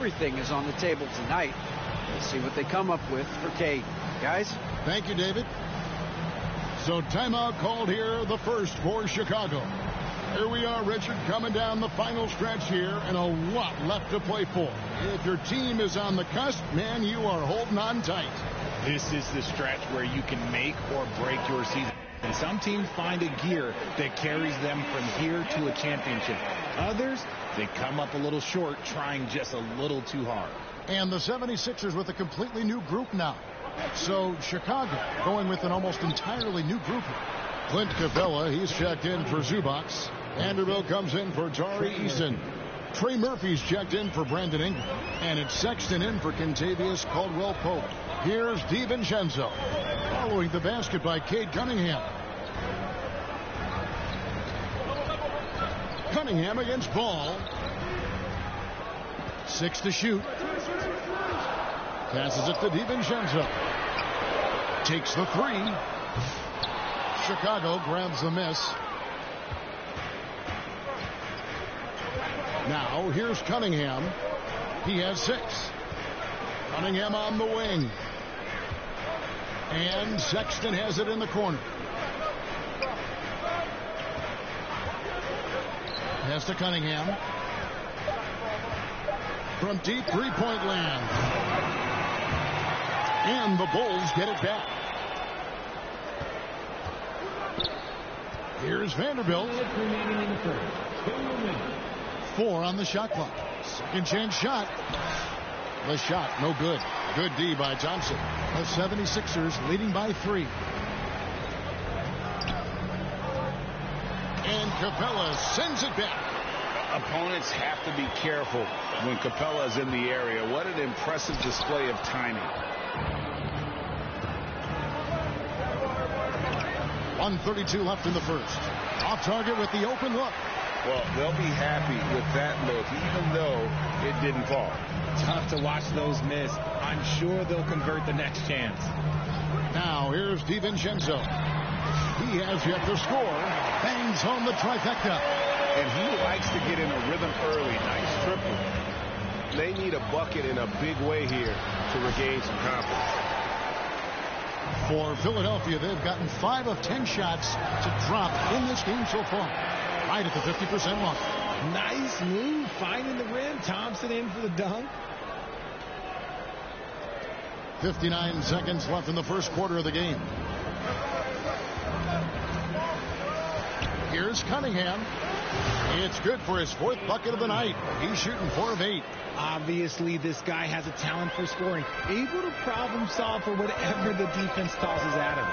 Everything is on the table tonight. Let's see what they come up with for Cade. Guys? Thank you, David. So timeout called here, the first for Chicago. Here we are, Richard, coming down the final stretch here, and a lot left to play for. If your team is on the cusp, man, you are holding on tight. This is the stretch where you can make or break your season. And some teams find a gear that carries them from here to a championship. Others, they come up a little short, trying just a little too hard. And the 76ers with a completely new group now. So Chicago going with an almost entirely new group. Clint Capella, he's checked in for Zubac. Vanderbilt comes in for Tari Eason. Trey Murphy's checked in for Brandon Ingram. And it's Sexton in for Kentavious Caldwell-Pope. Here's DiVincenzo. Following the basket by Cade Cunningham. Cunningham against Ball. 6 to shoot. Passes it to DiVincenzo. Takes the 3. Chicago grabs the miss. Now here's Cunningham. He has 6. Cunningham on the wing. And Sexton has it in the corner. Pass to Cunningham. From deep three-point land. And the Bulls get it back. Here's Vanderbilt. 4 on the shot clock. Second chance shot. The shot, no good. Good D by Thompson. The 76ers leading by 3. And Capella sends it back. Opponents have to be careful when Capella is in the area. What an impressive display of timing. 1:32 left in the first. Off target with the open look. Well, they'll be happy with that look, even though it didn't fall. Tough to watch those miss. I'm sure they'll convert the next chance. Now here's DiVincenzo. He has yet to score. Bangs home the trifecta. And he likes to get in a rhythm early. Nice triple. They need a bucket in a big way here to regain some confidence. For Philadelphia, they've gotten 5 of 10 shots to drop in this game so far. Right at the 50% mark. Nice move, finding the rim. Thompson in for the dunk. 59 seconds left in the first quarter of the game. Here's Cunningham. It's good for his 4th bucket of the night. He's shooting 4 of 8. Obviously, this guy has a talent for scoring. Able to problem solve for whatever the defense tosses at him.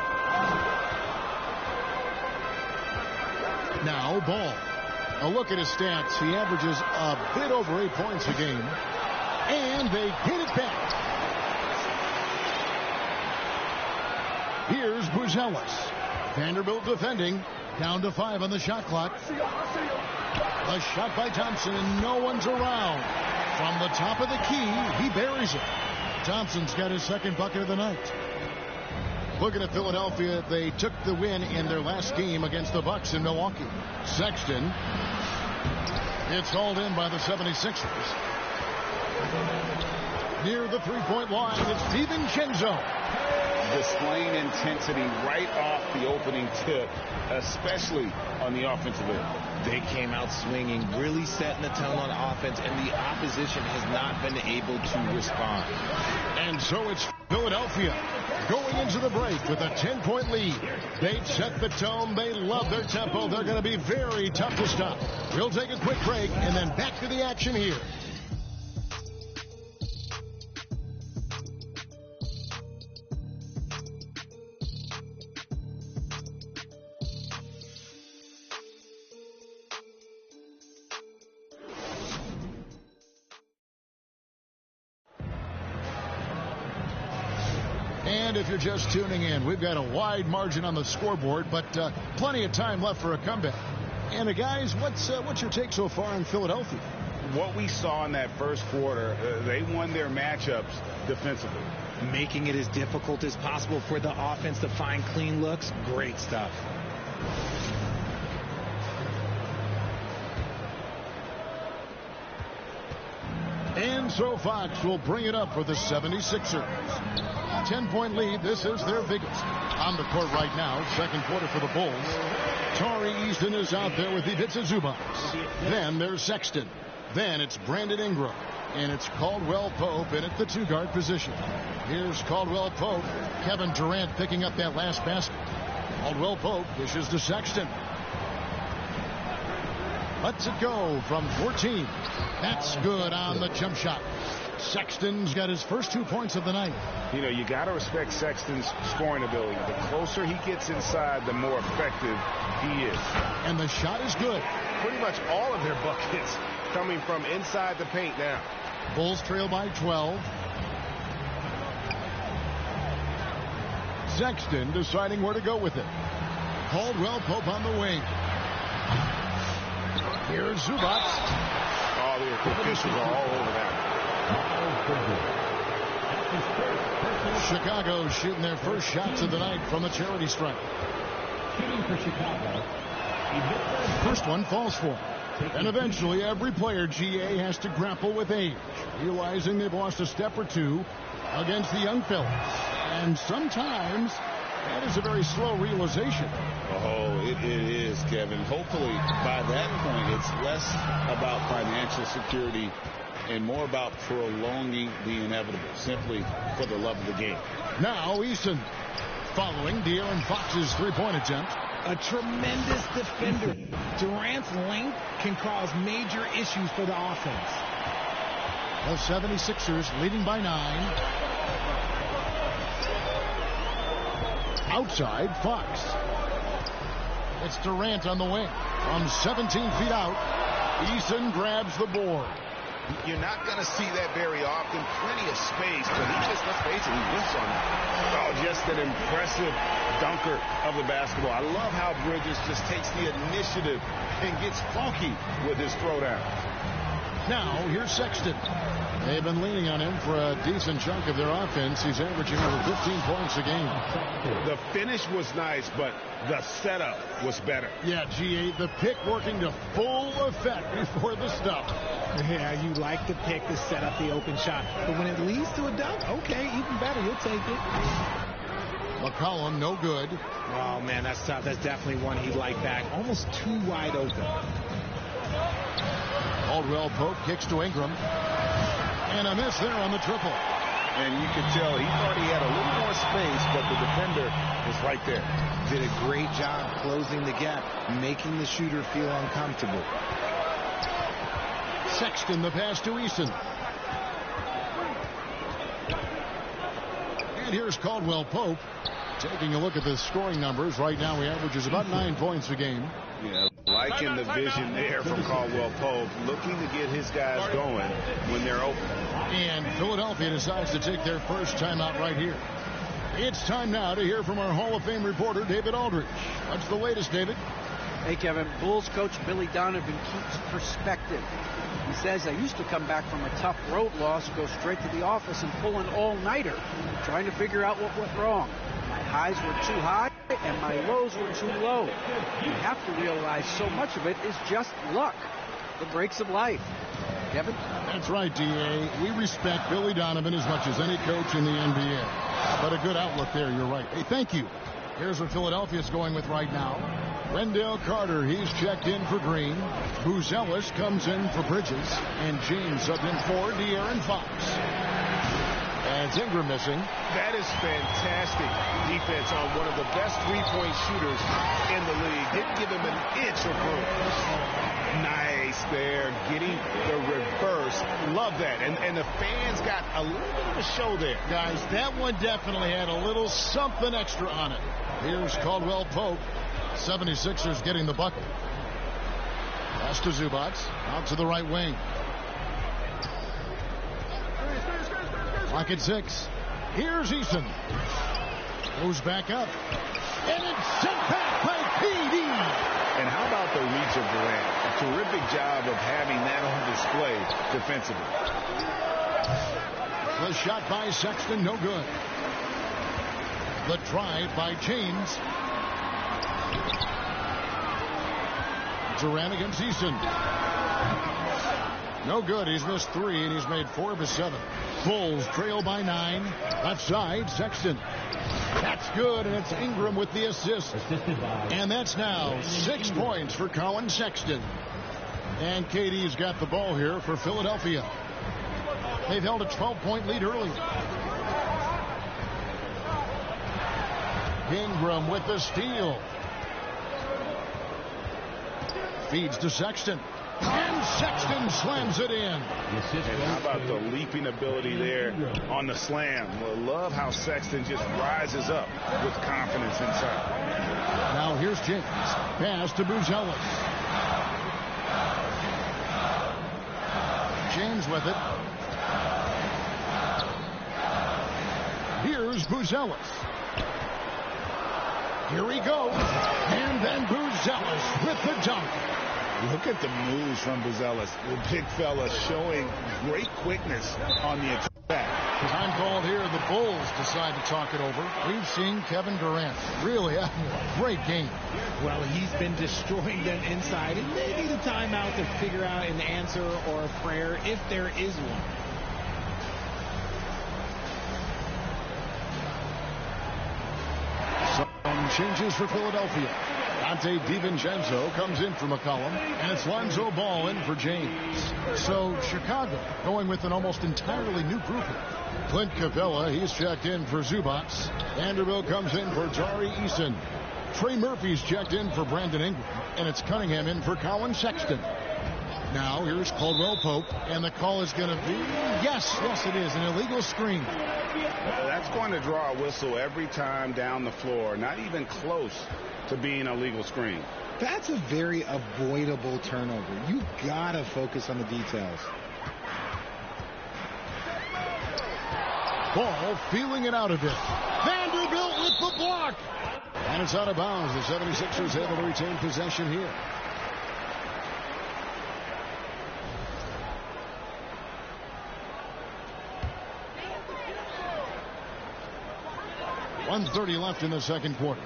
Now Ball. A look at his stats. He averages a bit over 8 points a game. And they get it back. Here's Buzelis. Vanderbilt defending. Down to 5 on the shot clock. A shot by Thompson, and no one's around. From the top of the key, he buries it. Thompson's got his 2nd bucket of the night. Looking at Philadelphia, they took the win in their last game against the Bucks in Milwaukee. Sexton. It's hauled in by the 76ers. Near the 3-point line, it's DiVincenzo. Displaying intensity right off the opening tip, especially on the offensive end. They came out swinging, really setting the tone on offense, and the opposition has not been able to respond. And so it's Philadelphia going into the break with a 10-point lead. They set the tone. They love their tempo. They're going to be very tough to stop. We'll take a quick break and then back to the action here. And if you're just tuning in, we've got a wide margin on the scoreboard, but plenty of time left for a comeback. And guys, what's your take so far on Philadelphia? What we saw in that first quarter, they won their matchups defensively. Making it as difficult as possible for the offense to find clean looks. Great stuff. And And so Fox will bring it up for the 76ers. 10-point lead. This is their biggest. On the court right now, second quarter for the Bulls. Tari Easton is out there with Ivica Zubac. Then there's Sexton. Then it's Brandon Ingram. And it's Caldwell Pope in at the two-guard position. Here's Caldwell Pope. Kevin Durant picking up that last basket. Caldwell Pope dishes to Sexton. Lets it go from 14. That's good on the jump shot. Sexton's got his first 2 points of the night. You know, you got to respect Sexton's scoring ability. The closer he gets inside, the more effective he is. And the shot is good. Pretty much all of their buckets coming from inside the paint now. Bulls trail by 12. Sexton deciding where to go with it. Caldwell Pope on the wing. Here's Zubac. Oh, the officials are all over that. Chicago shooting their first shots of the night from the charity stripe. Shooting for Chicago. First one falls for. And eventually every player, GA, has to grapple with age, realizing they've lost a step or two against the young fellas. And sometimes that is a very slow realization. Oh, it is, Kevin. Hopefully by that point it's less about financial security and more about prolonging the inevitable, simply for the love of the game. Now Easton following De'Aaron Fox's three-point attempt. A tremendous defender. Durant's length can cause major issues for the offense. The 76ers leading by 9. Outside, Fox. It's Durant on the wing. From 17 feet out, Easton grabs the board. You're not going to see that very often. Plenty of space, but he just, let's face it, he whiffs on it. Oh, just an impressive dunker of the basketball. I love how Bridges just takes the initiative and gets funky with his throwdown. Now, here's Sexton. They've been leaning on him for a decent chunk of their offense. He's averaging over 15 points a game. The finish was nice, but the setup was better. Yeah, GA, the pick working to full effect before the stop. Yeah, you like the pick to set up the open shot. But when it leads to a dunk, okay, even better. You'll take it. McCollum, no good. Oh, man, that's tough. That's definitely one he'd like back. Almost too wide open. Caldwell Pope kicks to Ingram. And a miss there on the triple. And you could tell he thought he had a little more space, but the defender was right there. Did a great job closing the gap, making the shooter feel uncomfortable. Sexton, the pass to Easton. And here's Caldwell Pope. Taking a look at the scoring numbers. Right now he averages about 9 points a game. Yeah, liking the vision there from Caldwell Pope, looking to get his guys going when they're open. And Philadelphia decides to take their first timeout right here. It's time now to hear from our Hall of Fame reporter, David Aldridge. What's the latest, David? Hey, Kevin. Bulls coach Billy Donovan keeps perspective. He says, I used to come back from a tough road loss, go straight to the office and pull an all-nighter, trying to figure out what went wrong. My highs were too high and my lows were too low. You have to realize so much of it is just luck, the breaks of life. Kevin? That's right, D.A. We respect Billy Donovan as much as any coach in the NBA. But a good outlook there, you're right. Hey, thank you. Here's what Philadelphia's going with right now. Wendell Carter, he's checked in for Green. Buzelis comes in for Bridges. And James subbed in for De'Aaron Fox. And it's Ingram missing. That is fantastic defense on one of the best three-point shooters in the league. Didn't give him an inch of room. Nice there, getting the reverse. Love that. And the fans got a little bit of a show there. Guys, that one definitely had a little something extra on it. Here's Caldwell Pope. 76ers getting the bucket. Pass to Zubac. Out to the right wing. Clock at 6. Here's Easton. Goes back up. And it's sent back by KD. And how about the reach of Durant? A terrific job of having that on display defensively. The shot by Sexton, no good. The drive by James. Durant against Easton. No good. He's missed 3, and he's made 4 of his 7. Bulls trail by 9. Left side, Sexton. That's good, and it's Ingram with the assist. And that's now 6 points for Colin Sexton. And Cade's got the ball here for Philadelphia. They've held a 12-point lead early. Ingram with the steal. Feeds to Sexton. And Sexton slams it in. And how about the leaping ability there on the slam? Well, love how Sexton just rises up with confidence inside. Now here's James. Pass to Buzelis. James with it. Here's Buzelis. Here he goes. And then Buzelis with the dunk. Look at the moves from Buzelis. The big fella showing great quickness on the attack. Time called here. The Bulls decide to talk it over. We've seen Kevin Durant really having a great game. Well, he's been destroying them inside. And they need a timeout to figure out an answer or a prayer if there is one. Some changes for Philadelphia. Dante DiVincenzo comes in for McCollum, and it's Lonzo Ball in for James. So Chicago going with an almost entirely new group here. Clint Capella, he's checked in for Zubac. Vanderbilt comes in for Tari Eason. Trey Murphy's checked in for Brandon Ingram, and it's Cunningham in for Colin Sexton. Now here's Caldwell Pope, and the call is going to be, yes, it is, an illegal screen. That's going to draw a whistle every time down the floor, not even close to being a legal screen. That's a very avoidable turnover. You gotta focus on the details. Ball feeling it out a bit. Vanderbilt with the block. And it's out of bounds. The 76ers able to retain possession here. .130 left in the second quarter.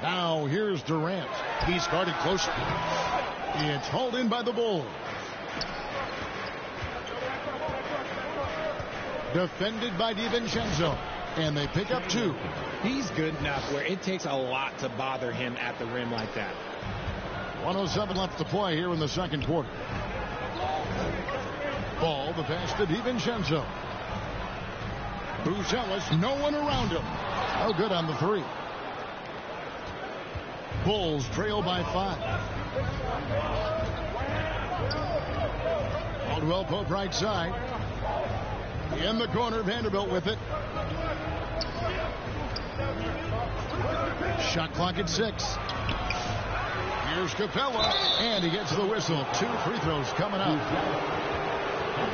Now here's Durant. He's guarded closely. It's hauled in by the Bulls. Defended by DiVincenzo. And they pick up 2. He's good enough where it takes a lot to bother him at the rim like that. 1:07 left to play here in the second quarter. Ball, the pass to DiVincenzo. Buzelis, no one around him. No good on the 3. Bulls trail by 5. Caldwell Pope right side. In the corner, Vanderbilt with it. Shot clock at 6. Here's Capella, and he gets the whistle. 2 free throws coming up.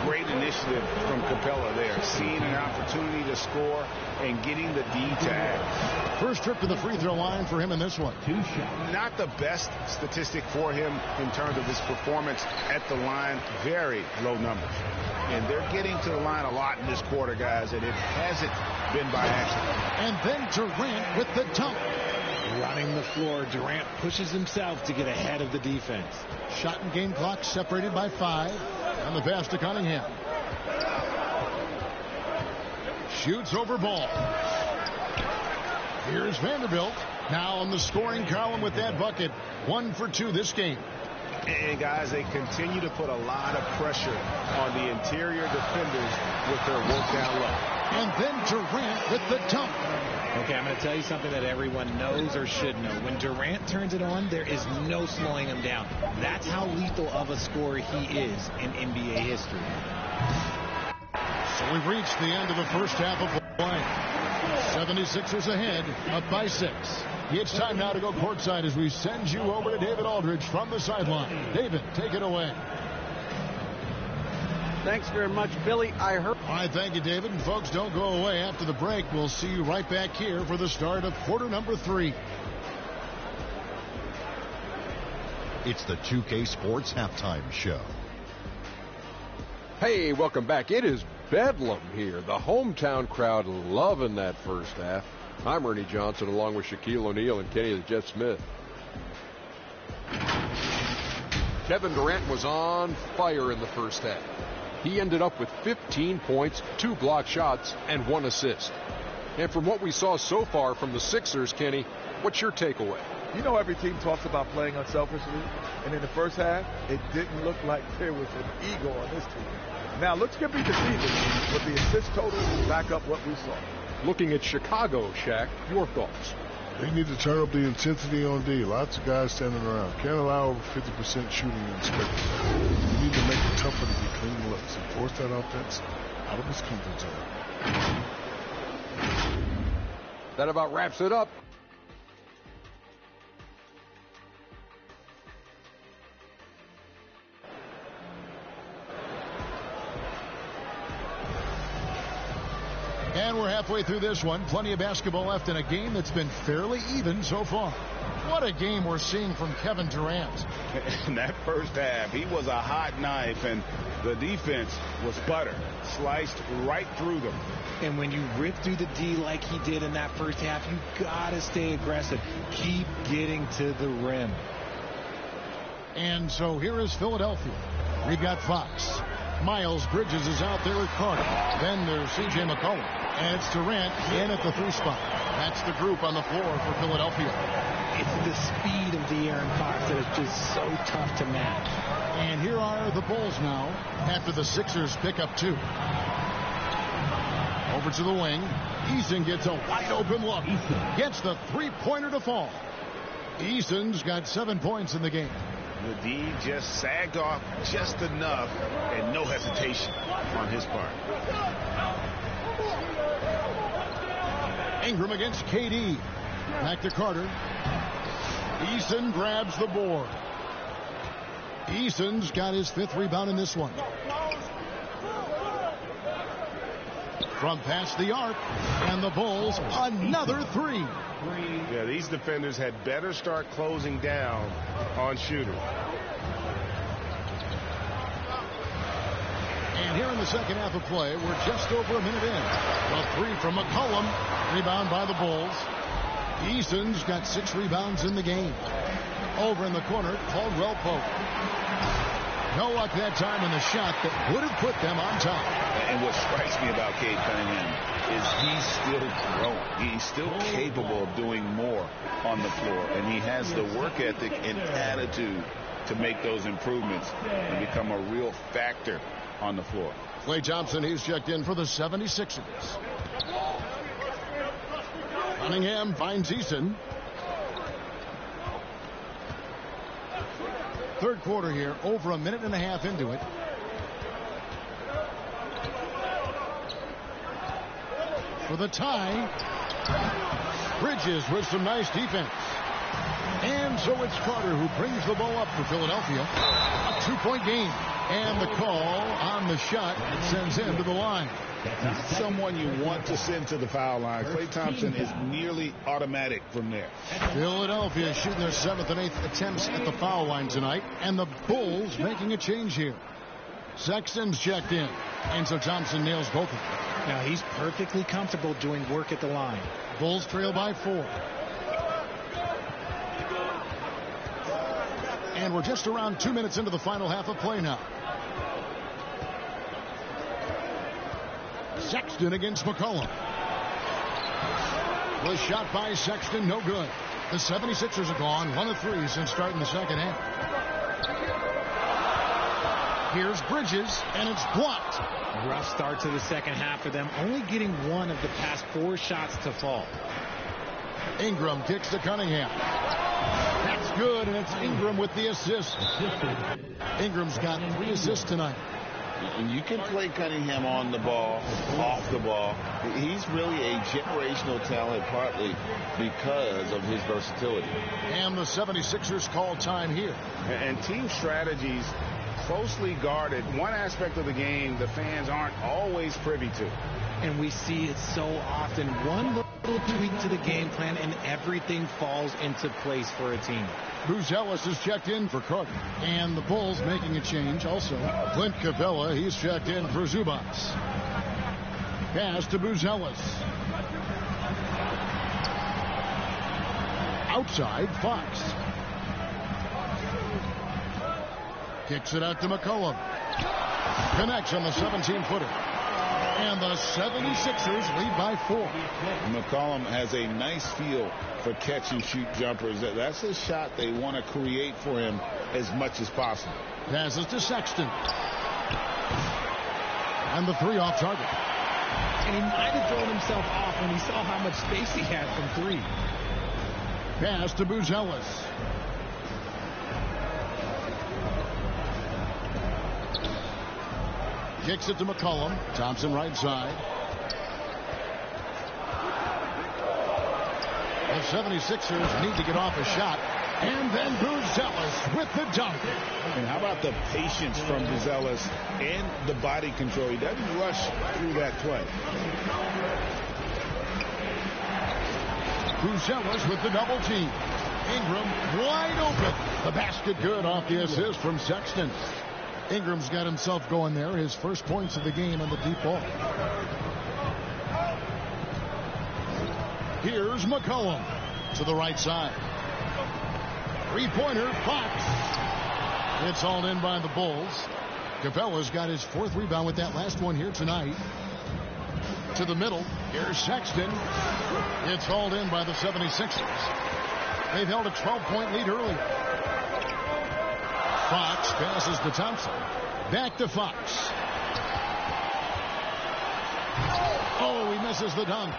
Great initiative from Capella there, seeing an opportunity to score and getting the D tag. First trip to the free throw line for him in this one. 2 shots. Not the best statistic for him in terms of his performance at the line. Very low numbers. And they're getting to the line a lot in this quarter, guys, and it hasn't been by accident. And then Durant with the dunk. Running the floor, Durant pushes himself to get ahead of the defense. Shot and game clock separated by 5. On the pass to Cunningham. Shoots over Ball. Here's Vanderbilt. Now on the scoring column with that bucket. 1 for 2 this game. And guys, they continue to put a lot of pressure on the interior defenders with their work down low. And then Durant with the dunk. Okay, I'm going to tell you something that everyone knows or should know. When Durant turns it on, there is no slowing him down. That's how lethal of a scorer he is in NBA history. So we've reached the end of the first half of play. 76ers ahead, up by 6. It's time now to go courtside as we send you over to David Aldridge from the sideline. David, take it away. Thanks very much, Billy. I heard. All right, thank you, David. And folks, don't go away. After the break, we'll see you right back here for the start of quarter number 3. It's the 2K Sports Halftime Show. Hey, welcome back. It is bedlam here. The hometown crowd loving that first half. I'm Ernie Johnson along with Shaquille O'Neal and Kenny the Jet Smith. Kevin Durant was on fire in the first half. He ended up with 15 points, 2 blocked shots, and 1 assist. And from what we saw so far from the Sixers, Kenny, what's your takeaway? You know, every team talks about playing unselfishly, and in the first half, it didn't look like there was an ego on this team. Now, looks could be deceiving, but the assist totals back up what we saw. Looking at Chicago, Shaq, your thoughts? They need to turn up the intensity on D. Lots of guys standing around. Can't allow over 50% shooting in space. You need to make it tougher to get clean looks and force that offense out of his comfort zone. That about wraps it up. And we're halfway through this one. Plenty of basketball left in a game that's been fairly even so far. What a game we're seeing from Kevin Durant. In that first half, he was a hot knife, and the defense was butter. Sliced right through them. And when you rip through the D like he did in that first half, you gotta stay aggressive. Keep getting to the rim. And so here is Philadelphia. We've got Fox. Miles Bridges is out there at Carter. Then there's C.J. McCollum. And it's Durant in at the 3 spot. That's the group on the floor for Philadelphia. It's the speed of De'Aaron Fox that is just so tough to match. And here are the Bulls now after the Sixers pick up 2. Over to the wing. Eason gets a wide open look. Gets the 3-pointer to fall. Eason's got 7 points in the game. The D just sagged off just enough, and no hesitation on his part. Ingram against KD. Back to Carter. Eason grabs the board. Eason's got his 5th rebound in this one. From past the arc, and the Bulls another 3. Yeah, these defenders had better start closing down on shooters. And here in the second half of play, we're just over a minute in. A 3 from McCollum. Rebound by the Bulls. Eason's got 6 rebounds in the game. Over in the corner, Caldwell Pope. No luck that time in the shot that would have put them on top. And what strikes me about Cade Cunningham is he's still growing. He's still capable of doing more on the floor. And he has the work ethic and attitude to make those improvements and become a real factor on the floor. Klay Thompson, he's checked in for the 76ers. Cunningham finds Eason. Third quarter here, over a minute and a half into it. For the tie, Bridges with some nice defense. And so it's Carter who brings the ball up for Philadelphia. A 2-point game. And the call on the shot that sends him to the line. Someone you want to send to the foul line. Klay Thompson is nearly automatic from there. Philadelphia shooting their 7th and 8th attempts at the foul line tonight. And the Bulls making a change here. Sexton's checked in. And so Thompson nails both of them. Now he's perfectly comfortable doing work at the line. Bulls trail by 4. And we're just around 2 minutes into the final half of play now. Sexton against McCollum. Was shot by Sexton, no good. The 76ers are gone 1 of 3 since starting the second half. Here's Bridges, and it's blocked. A rough start to the second half for them, only getting 1 of the past 4 shots to fall. Ingram kicks to Cunningham. That's good, and it's Ingram with the assist. Ingram's got 3 assists tonight. And you can play Cunningham on the ball, off the ball. He's really a generational talent, partly because of his versatility. And the 76ers call time here. And team strategies closely guarded. One aspect of the game the fans aren't always privy to. And we see it so often. One little tweak to the game plan and everything falls into place for a team. Buzelis is checked in for Carter. And the Bulls making a change also. Clint Capella, he's checked in for Zubas. Pass to Buzelis. Outside, Fox. Kicks it out to McCollum. Connects on the 17-footer. And the 76ers lead by 4. McCollum has a nice feel for catch-and-shoot jumpers. That's a shot they want to create for him as much as possible. Passes to Sexton. And the 3 off target. And he might have thrown himself off when he saw how much space he had from 3. Pass to Buzelis. Kicks it to McCollum. Thompson right side. The 76ers need to get off a shot. And then Buzelis with the dunk. And how about the patience from Buzelis and the body control? He doesn't rush through that play. Buzelis with the double team. Ingram wide open. The basket good off the assist from Sexton. Ingram's got himself going there. His first points of the game on the deep ball. Here's McCollum to the right side. Three-pointer, Fox. It's hauled in by the Bulls. Capella's got his 4th rebound with that last one here tonight. To the middle. Here's Sexton. It's hauled in by the 76ers. They've held a 12-point lead earlier. Fox passes to Thompson. Back to Fox. Oh, he misses the dunk.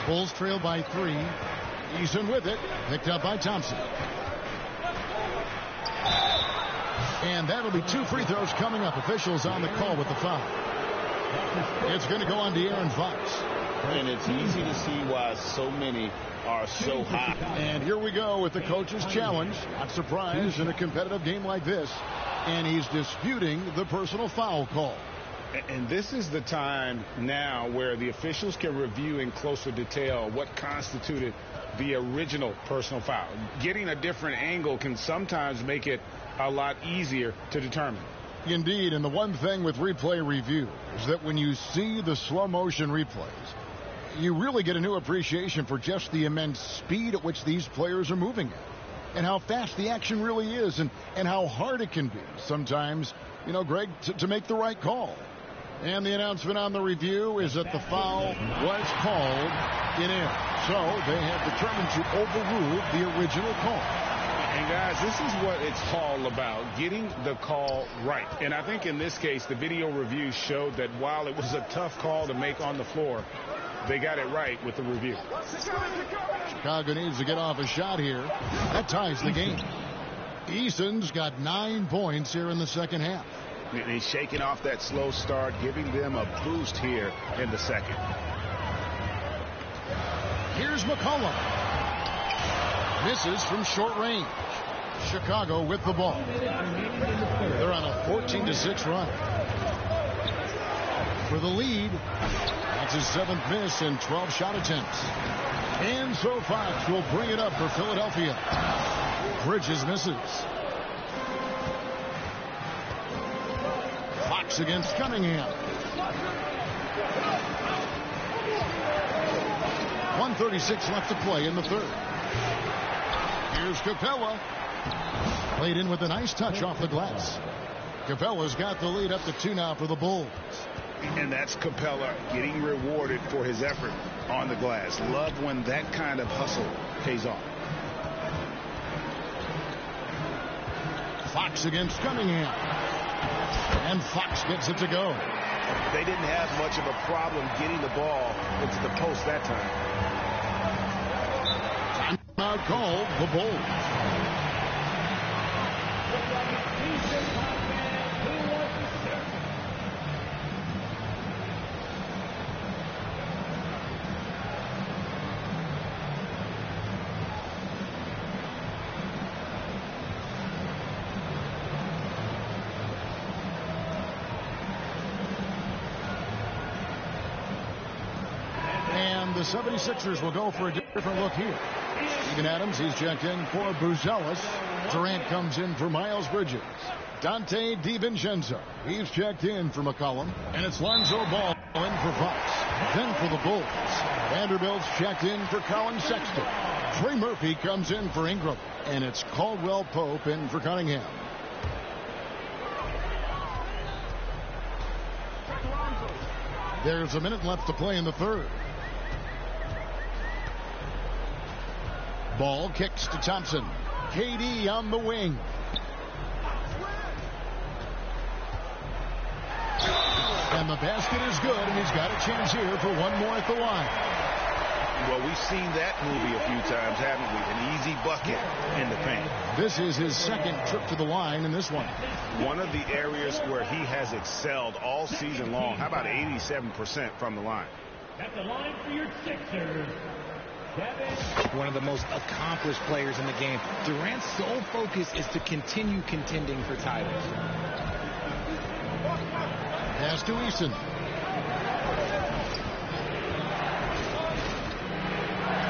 Bulls trail by 3. Eason with it. Picked up by Thompson. And that'll be 2 free throws coming up. Officials on the call with the foul. It's going to go on De'Aaron Fox. And it's easy to see why so many are so hot. And here we go with the coach's challenge. Not surprised in a competitive game like this. And he's disputing the personal foul call. And this is the time now where the officials can review in closer detail what constituted the original personal foul. Getting a different angle can sometimes make it a lot easier to determine. Indeed, and the one thing with replay review is that when you see the slow motion replays, you really get a new appreciation for just the immense speed at which these players are moving at, and how fast the action really is, and how hard it can be sometimes, you know, Greg, to make the right call. And the announcement on the review is that the foul was called in air. So they have determined to overrule the original call. And guys, this is what it's all about, getting the call right. And I think in this case, the video review showed that while it was a tough call to make on the floor, they got it right with the review. Chicago needs to get off a shot here. That ties the game. Eason's got 9 points here in the second half. And he's shaking off that slow start, giving them a boost here in the second. Here's McCollum. Misses from short range. Chicago with the ball. They're on a 14-6 run. For the lead. That's his 7th miss in 12 shot attempts. And so Fox will bring it up for Philadelphia. Bridges misses. Fox against Cunningham. 1:36 left to play in the third. Here's Capella. Played in with a nice touch off the glass. Capella's got the lead up to 2 now for the Bulls. And that's Capella getting rewarded for his effort on the glass. Love when that kind of hustle pays off. Fox against Cunningham. And Fox gets it to go. They didn't have much of a problem getting the ball into the post that time. Timeout called the Bulls. The 76ers will go for a different look here. Steven Adams, he's checked in for Buzelis. Durant comes in for Miles Bridges. Dante DiVincenzo, he's checked in for McCollum. And it's Lonzo Ball in for Fox. Then for the Bulls, Vanderbilt's checked in for Colin Sexton. Trey Murphy comes in for Ingram. And it's Caldwell Pope in for Cunningham. There's a minute left to play in the third. Ball kicks to Thompson. KD on the wing. And the basket is good, and he's got a chance here for one more at the line. Well, we've seen that movie a few times, haven't we? An easy bucket in the paint. This is his second trip to the line in this one. One of the areas where he has excelled all season long. How about 87% from the line? At the line for your Sixers, one of the most accomplished players in the game. Durant's sole focus is to continue contending for titles. Pass to Eason.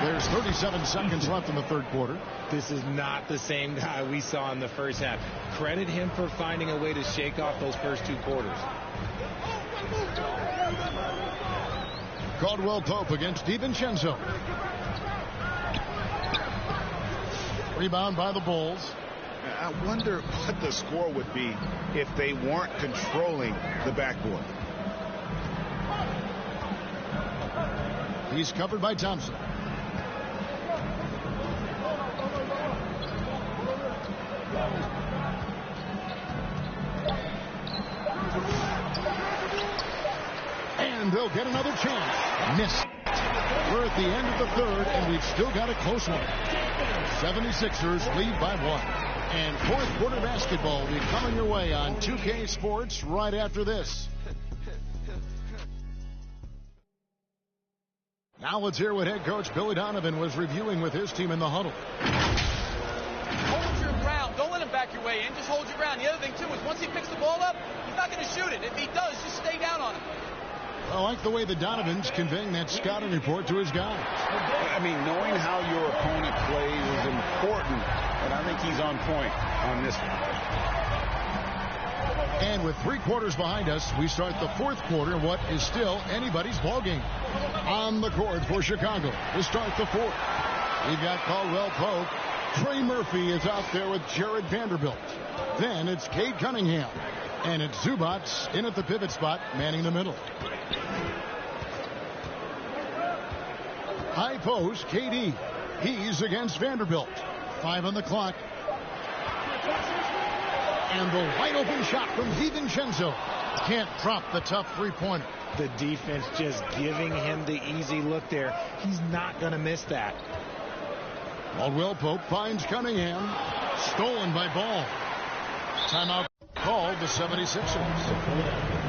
There's 37 seconds left in the third quarter. This is not the same guy we saw in the first half. Credit him for finding a way to shake off those first two quarters. Caldwell Pope against DiVincenzo. Rebound by the Bulls. I wonder what the score would be if they weren't controlling the backboard. He's covered by Thompson. And they'll get another chance. Missed. We're at the end of the third, and we've still got a close one. 76ers lead by 1. And fourth quarter basketball will be coming your way on 2K Sports right after this. Now let's hear what head coach Billy Donovan was reviewing with his team in the huddle. Hold your ground. Don't let him back your way in. Just hold your ground. The other thing, too, is once he picks the ball up, he's not going to shoot it. If he does, just stay down on him. I like the way the Donovan's conveying that scouting report to his guys. I mean, knowing how your opponent plays is important, and I think he's on point on this one. And with 3 quarters behind us, we start the fourth quarter in what is still anybody's ball game. On the court for Chicago to start the fourth. We've got Caldwell Pope. Trey Murphy is out there with Jared Vanderbilt. Then it's Cade Cunningham. And it's Zubats in at the pivot spot, manning the middle. High post, KD. He's against Vanderbilt. 5 on the clock. And the wide open shot from DiVincenzo. Can't drop the tough three-pointer. The defense just giving him the easy look there. He's not going to miss that. Caldwell Pope finds Cunningham. Stolen by Ball. Timeout called the 76ers.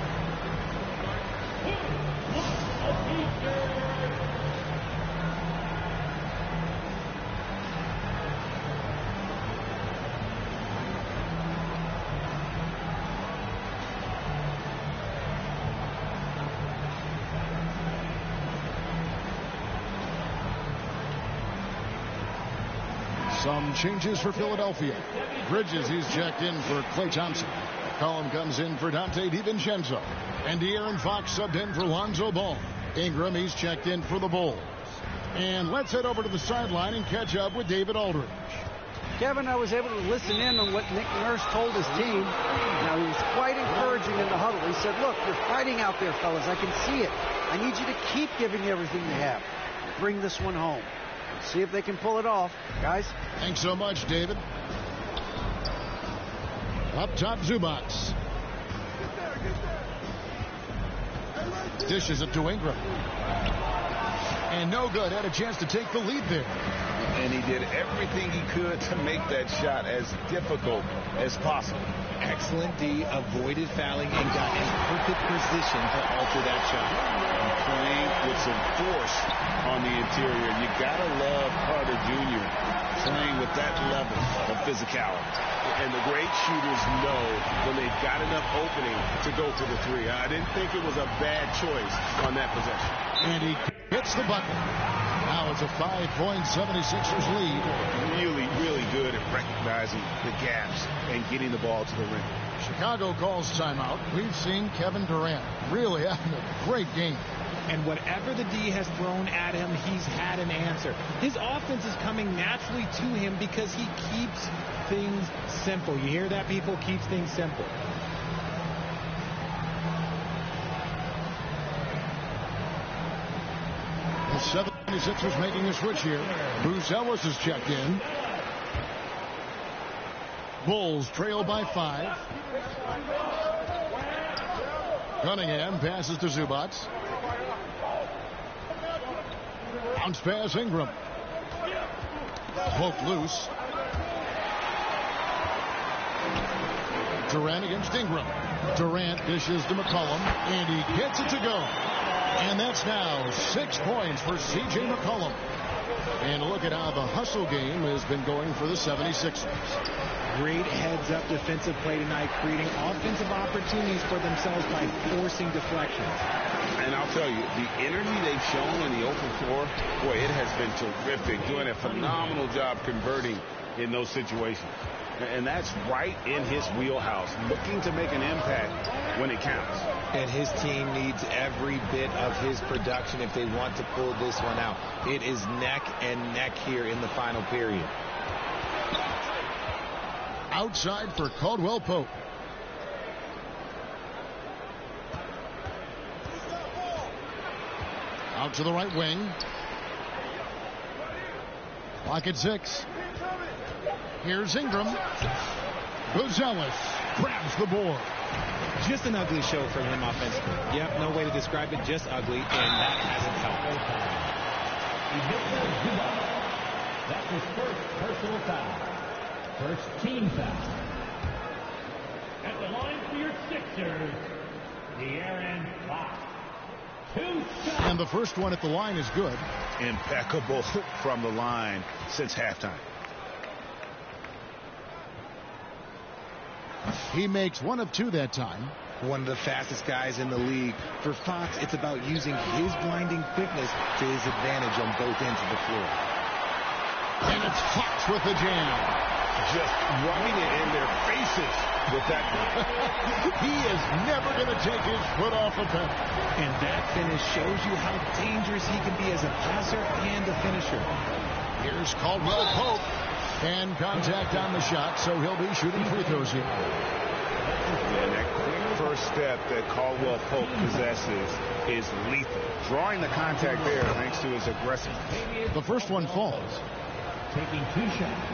Some changes for Philadelphia. Bridges, he's checked in for Klay Thompson. Collum comes in for Dante DiVincenzo. And De'Aaron Fox subbed in for Lonzo Ball. Ingram, he's checked in for the Bulls. And let's head over to the sideline and catch up with David Aldridge. Kevin, I was able to listen in on what Nick Nurse told his team. Now, he was quite encouraging in the huddle. He said, look, you're fighting out there, fellas. I can see it. I need you to keep giving everything you have. Bring this one home. See if they can pull it off, guys. Thanks so much, David. Up top, Zubats. Dishes it to Ingram. And no good. Had a chance to take the lead there. And he did everything he could to make that shot as difficult as possible. Excellent D, avoided fouling, and got in perfect position to alter that shot. And playing with some force on the interior. You gotta love Carter Jr. playing with that level of physicality. And the great shooters know when they've got enough opening to go for the three. I didn't think it was a bad choice on that possession. And he hits the bucket. Now it's a 5-point 76ers lead. Really, really good at recognizing the gaps and getting the ball to the rim. Chicago calls timeout. We've seen Kevin Durant really having a great game. And whatever the D has thrown at him, he's had an answer. His offense is coming naturally to him because he keeps things simple. You hear that, people? Keeps things simple. 76ers making a switch here. Bruce Ellis has checked in. Bulls trail by 5. Cunningham passes to Zubac. Bounce pass Ingram. Poke loose. Durant against Ingram. Durant dishes to McCollum, and he gets it to go. And that's now 6 points for C.J. McCollum. And look at how the hustle game has been going for the 76ers. Great heads-up defensive play tonight, creating offensive opportunities for themselves by forcing deflections. And I'll tell you, the energy they've shown in the open floor, boy, it has been terrific. Doing a phenomenal job converting in those situations. And that's right in his wheelhouse, looking to make an impact when it counts. And his team needs every bit of his production if they want to pull this one out. It is neck and neck here in the final period. Outside for Caldwell Pope. Out to the right wing. Clock at 6. Here's Ingram. Gonzalez grabs the board. Just an ugly show for him offensively. Yep, no way to describe it, just ugly, and that hasn't helped. That's his first personal foul. First team foul. At the line for your Sixers, De'Aaron Fox. 2 shots. And the first one at the line is good. Impeccable from the line since halftime. He makes 1 of 2 that time. One of the fastest guys in the league. For Fox, it's about using his blinding quickness to his advantage on both ends of the floor. And it's Fox with the jam. Just rubbing it in their faces with that. He is never going to take his foot off the pedal. And that finish shows you how dangerous he can be as a passer and a finisher. Here's Caldwell Pope. And contact on the shot, so he'll be shooting free throws here. And that quick first step that Caldwell Pope possesses is lethal. Drawing the contact there thanks to his aggressiveness. The first one falls. Taking 2 shots.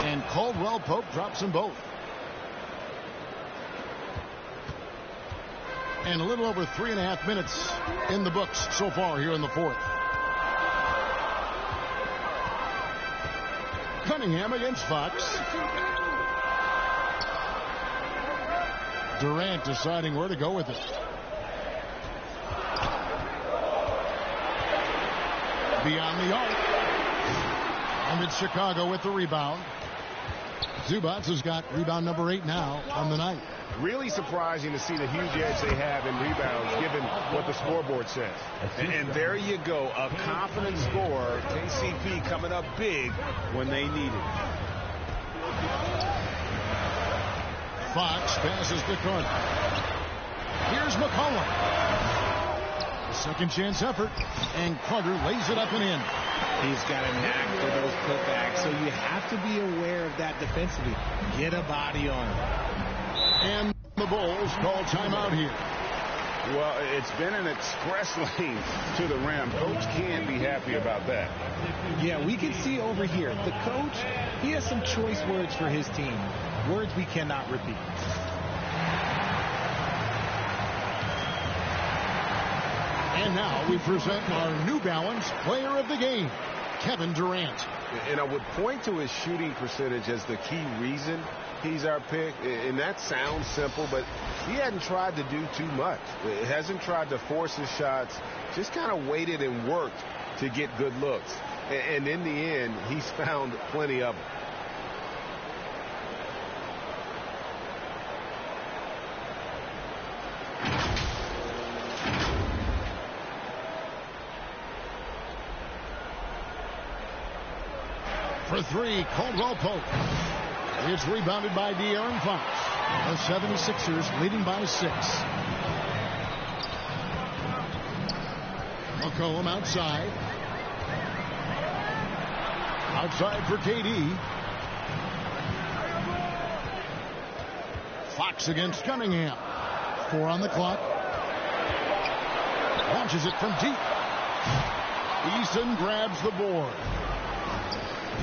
And Caldwell Pope drops them both. And a little over 3.5 minutes in the books so far here in the fourth. Cunningham against Fox. Durant deciding where to go with it. Beyond the arc. And it's Chicago with the rebound. Zubac has got rebound number 8 now on the night. Really surprising to see the huge edge they have in rebounds given what the scoreboard says. And there you go, a confident scorer. KCP coming up big when they need it. Fox passes to Carter. Here's McCollum. Second chance effort, and Carter lays it up and in. He's got a knack for those putbacks, so you have to be aware of that defensively. Get a body on him. And the Bulls call timeout here. Well, it's been an express lane to the rim. Coach can't be happy about that. Yeah, we can see over here. The coach, he has some choice words for his team. Words we cannot repeat. And now we present our New Balance player of the game, Kevin Durant. And I would point to his shooting percentage as the key reason he's our pick. And that sounds simple, but he hadn't tried to do too much. He hasn't tried to force his shots, just kind of waited and worked to get good looks. And in the end, he's found plenty of them. For 3, Caldwell Pope. It's rebounded by De'Aaron Fox. The 76ers leading by 6. McCollum outside. Outside for KD. Fox against Cunningham. 4 on the clock. Launches it from deep. Eason grabs the board.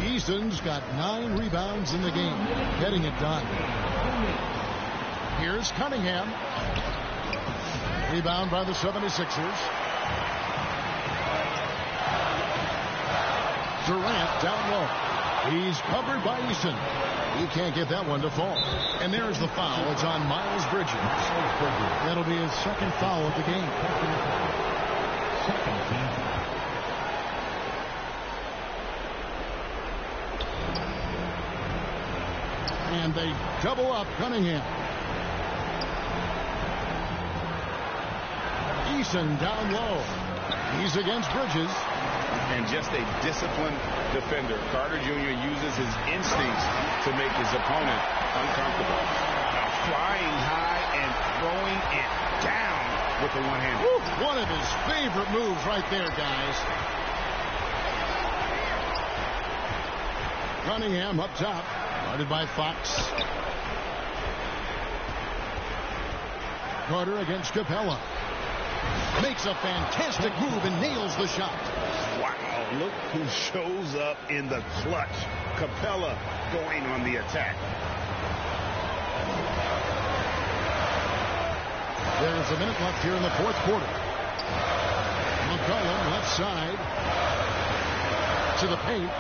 Eason's got 9 rebounds in the game, getting it done. Here's Cunningham. Rebound by the 76ers. Durant down low. He's covered by Eason. He can't get that one to fall. And there's the foul. It's on Miles Bridges. That'll be his second foul of the game. And they double up Cunningham. Eason down low. He's against Bridges. And just a disciplined defender. Carter Jr. uses his instincts to make his opponent uncomfortable. Now flying high and throwing it down with the one-hand. One of his favorite moves right there, guys. Cunningham up top. Guarded by Fox. Carter against Capella. Makes a fantastic move and nails the shot. Wow, look who shows up in the clutch. Capella going on the attack. There's a minute left here in the fourth quarter. McCollum left side to the paint.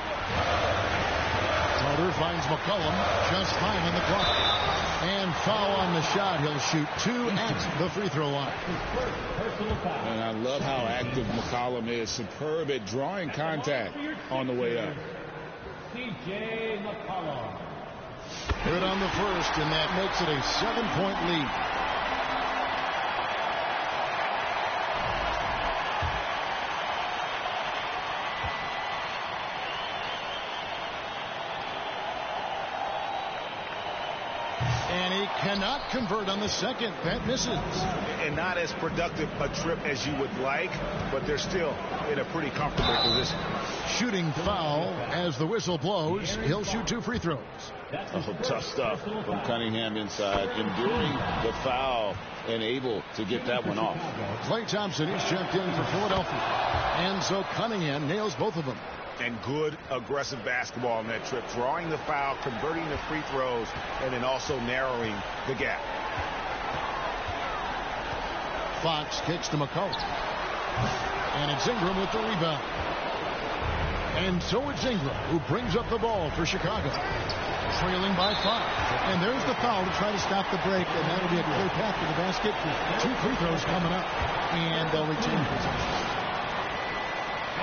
Carter finds McCollum. Just 5 on the clock. And foul on the shot. He'll shoot 2 at the free throw line. And I love how active McCollum is. Superb at drawing contact on the way up. C.J. McCollum. Good on the first, and that makes it a 7-point lead. And he cannot convert on the second. That misses. And not as productive a trip as you would like, but they're still in a pretty comfortable position. Shooting foul as the whistle blows. He'll shoot 2 free throws. Oh, tough stuff from Cunningham inside, enduring the foul and able to get that one off. Klay Thompson, he's checked in for Philadelphia. And so Cunningham nails both of them. And good aggressive basketball on that trip, drawing the foul, converting the free throws, and then also narrowing the gap. Fox kicks to McCollum. And it's Ingram with the rebound. And so it's Ingram who brings up the ball for Chicago. Trailing by 5. And there's the foul to try to stop the break, and that'll be a clear path to the basket. 2 free throws coming up. And they'll retain possession.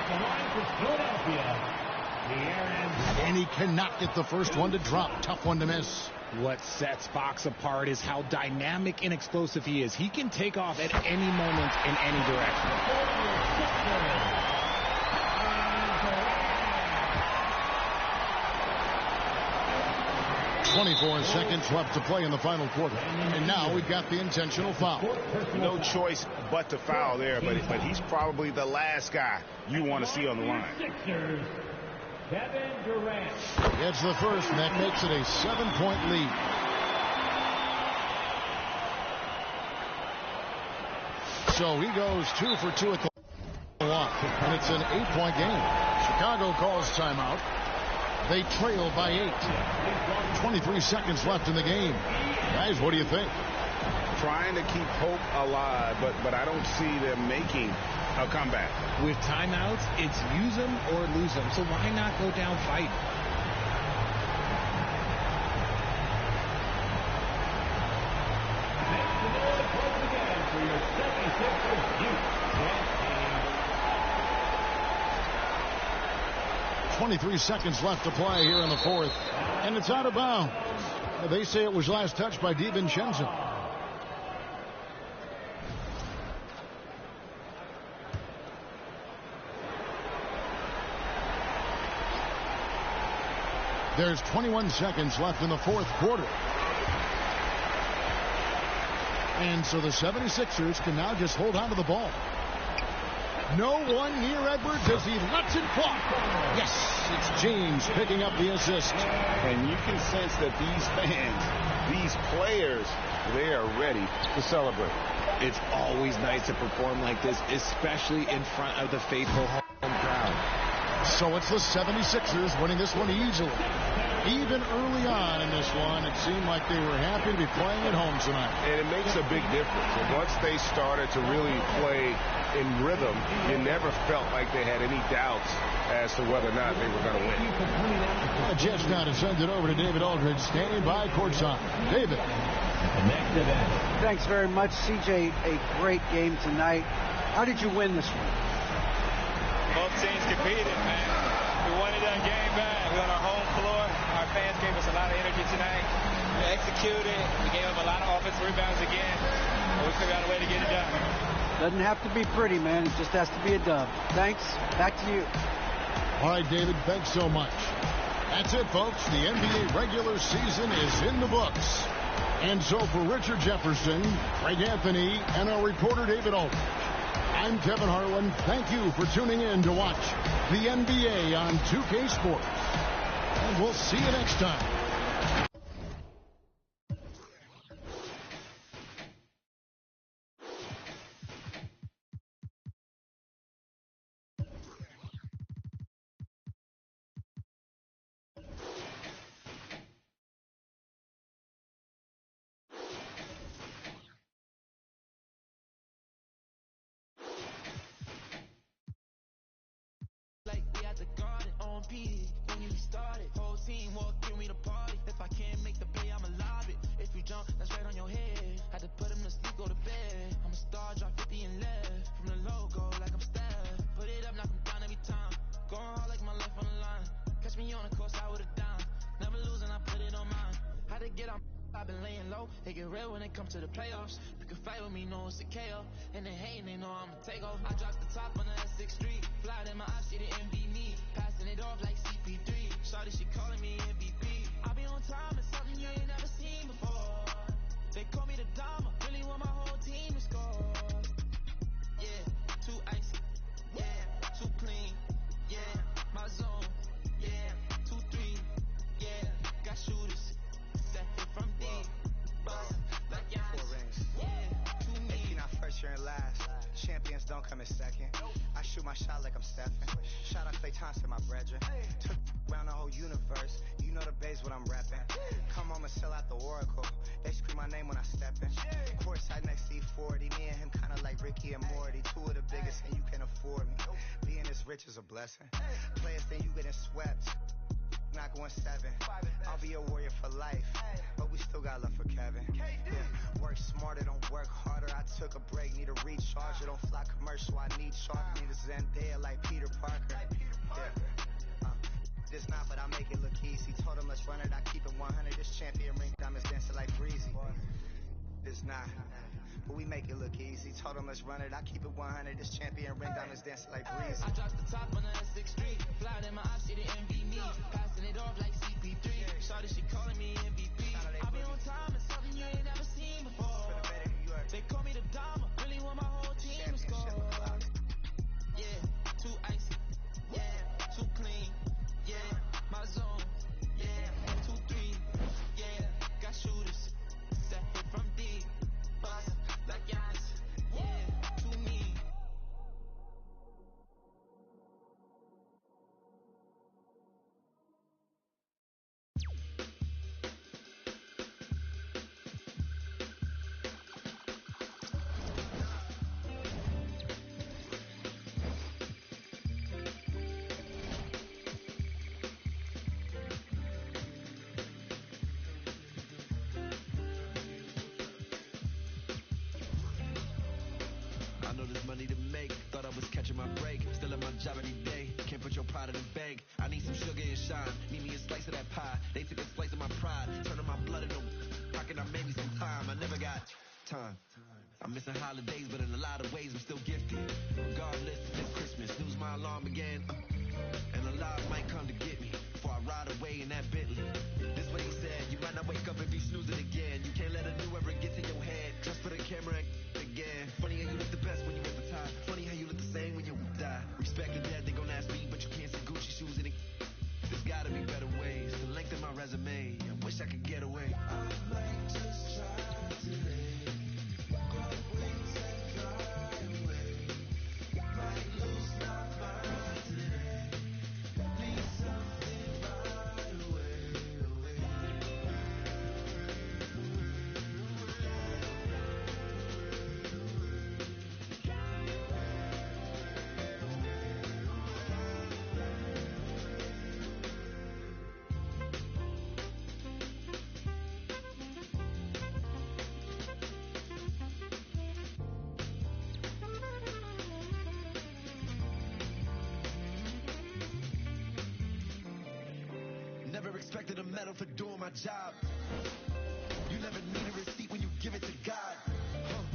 The line for Philadelphia, the RNL. And he cannot get the first one to drop. Tough one to miss. What sets Fox apart is how dynamic and explosive he is. He can take off at any moment in any direction. 24 seconds left to play in the final quarter. And now we've got the intentional foul. No choice but to foul there, but he's probably the last guy you want to see on the line. Kevin Durant. It's the first, and that makes it a 7-point lead. So he goes 2 for 2 at the line, and it's an 8-point game. Chicago calls timeout. They trail by 8. 23 seconds left in the game. Guys, what do you think? Trying to keep hope alive, but I don't see them making a comeback. With timeouts, it's use them or lose them. So why not go down fighting? Make the noise once again for your 76ers youth. 23 seconds left to play here in the fourth. And it's out of bounds. They say it was last touched by DiVincenzo. There's 21 seconds left in the fourth quarter. And so the 76ers can now just hold on to the ball. No one near Edwards as he lets it fly. Yes, it's James picking up the assist. And you can sense that these fans, these players, they are ready to celebrate. It's always nice to perform like this, especially in front of the faithful home crowd. So it's the 76ers winning this one easily. Even early on in this one, it seemed like they were happy to be playing at home tonight. And it makes a big difference. And once they started to really play in rhythm, you never felt like they had any doubts as to whether or not they were going to win. The Jets now to send it over to David Aldridge, standing by courtside. David. Thanks very much, CJ. A great game tonight. How did you win this one? Both teams competed, man. We wanted a game bad. We're on our home floor. Our fans gave us a lot of energy tonight. We executed. We gave up a lot of offensive rebounds again. But we figured out a way to get it done. Doesn't have to be pretty, man. It just has to be a dub. Thanks. Back to you. All right, David, thanks so much. That's it, folks. The NBA regular season is in the books. And so for Richard Jefferson, Greg Anthony, and our reporter David Aldridge, I'm Kevin Harlan. Thank you for tuning in to watch the NBA on 2K Sports. And we'll see you next time. They get real when it comes to the playoffs. You can fight with me, know it's a KO. And they hating, they know I'ma take off. I dropped the top on the S6 Street. Fly in my eyes, she the MVP me. Passing it off like CP3. Shawty, she calling me MVP. I be on time, it's something you ain't never seen before. They call me the Dama, really want my whole team to score. Yeah, too icy. Yeah, too clean. Yeah, my zone. Yeah, 2-3. Yeah, got shooters that hit from deep. Like Four rings. Yeah, if you're not first, you're in last. Champions don't come in second. I shoot my shot like I'm Stephen. Shout out Klay Thompson, my brethren. Took around the whole universe. You know the base what I'm repping. Come home and sell out the Oracle. They scream my name when I step in. Courtside next to E40. Me and him kinda like Ricky and Morty. Two of the biggest and you can afford me. Being this rich is a blessing. Players think you getting swept. Not going 7. I'll be a warrior for life, but we still got love for Kevin. Yeah. Work smarter, don't work harder. I took a break, need a recharge. Don't fly commercial, I need sharp. Need a Zendaya like Peter Parker. Yeah. This not, but I make it look easy. Told him let's run it, I keep it 100. This champion ring diamonds dancing like breezy. This not, but we make it look easy. Told him let's run it, I keep it 100. This champion ring diamonds dancing like breezy. I dropped the top on the S6 Street. Fly in my eyes, she the MVP me. Passing it off like CP3. Shawty, she calling me MVP. I be on time, it's something you ain't never seen before. They call me the Dama, really want my whole team to score. Yeah, too icy. Yeah, too clean. Yeah, my zone. Yeah, 2-3. Yeah, got shooters that hit from deep. Bust like Giannis. Yeah, too mean. I know there's money to make, thought I was catching my break. Still in my job every day, can't put your pride in the bank. I need some sugar and shine, need me a slice of that pie. They took a slice of my pride, turning my blood into pocket. I made me some time, I never got time. I'm missing holidays, but in a lot of ways I'm still gifted. Regardless, it's Christmas, snooze my alarm again. And a lot might come to get me before I ride away in that Bentley. This what he said, you might not wake up if you snooze it again. You can't let a new ever get to your head, just for the camera again. Funny how you look the best when you at the top. Funny how you look the same when you die. Respect the dead, they gon' ask me, but you can't see Gucci shoes in it. There's gotta be better ways to lengthen my resume. I wish I could get away. I might just try today. settle for doing my job. You never need a receipt when you give it to God.